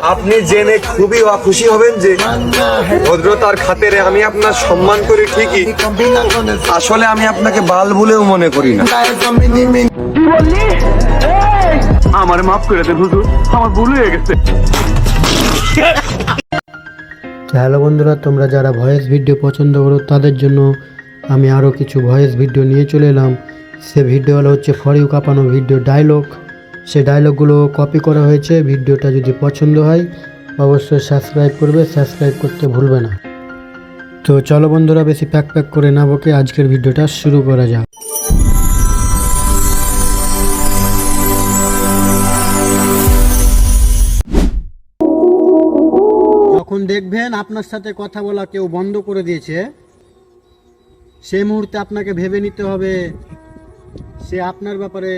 আপনি জেনে খুবই অখুশি হবেন যে ভদ্রতার খাতিরে আমি আপনার সম্মান করি ঠিকই, আসলে আমি আপনাকে বাল বলেও মনে করি না। আমার মাফ করে দেন হুজুর, আমার ভুল হয়ে গেছে। হ্যালো বন্ধুরা, তোমরা যারা ভয়েস ভিডিও পছন্দ করো তাদের জন্য আমি আরও কিছু ভয়েস ভিডিও নিয়ে চলে এলাম। সে ভিডিওগুলো হচ্ছে ফর ইউ কাঁপানো ভিডিও ডায়লগ। সে ডায়লগগুলো কপি করা হয়েছে। ভিডিওটা যদি পছন্দ হয় অবশ্যই সাবস্ক্রাইব করবে, সাবস্ক্রাইব করতে ভুলবে না। তো চলো বন্ধুরা, বেশি প্যাক করে না বকে আজকের ভিডিওটা শুরু করা যাক। যখন দেখবেন আপনার সাথে কথা বলা কেউ বন্ধ করে দিয়েছে, সেই মুহূর্তে আপনাকে ভেবে নিতে হবে সে আপনার ব্যাপারে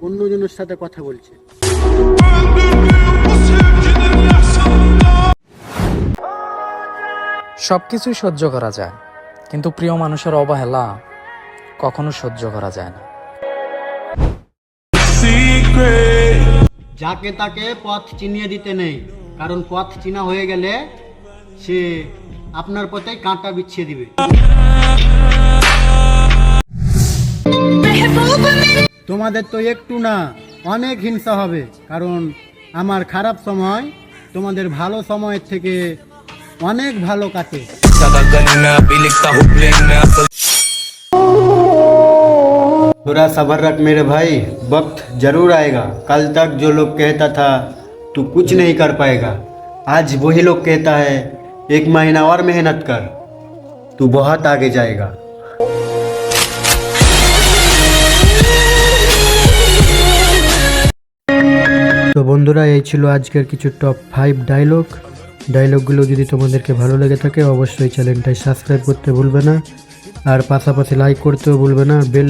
অন্যজনের সাথে কথা বলছে। সবকিছুই সহ্য করা যায়, কিন্তু প্রিয় মানুষের অবহেলা কখনো সহ্য করা যায় না। যাকে তাকে পথ চিনিয়ে দিতে নেই, কারণ পথ চিনা হয়ে গেলে সে আপনার পথে কাঁটা বিছিয়ে দিবে। তোমাদের তো একটু না অনেক হিংসা হবে, কারণ আমার খারাপ সময় তোমাদের ভালো সময়ের থেকে অনেক ভালো কাটে। थोड़ा सब्र रख मेरे भाई, वक्त जरूर आएगा। कल तक जो लोग कहता था तू कुछ नहीं कर पाएगा, आज वही लोग कहता है एक महीना और मेहनत कर, तू बहुत आगे जाएगा। তো বন্ধুরা, এই ছিল আজকের কিছু টপ 5 ডায়লগগুলো যদি তোমাদেরকে ভালো লেগে থাকে অবশ্যই চ্যানেলটাই সাবস্ক্রাইব করতে ভুলবে না, আর পাশাপাশি লাইক করতেও ভুলবে না। বেল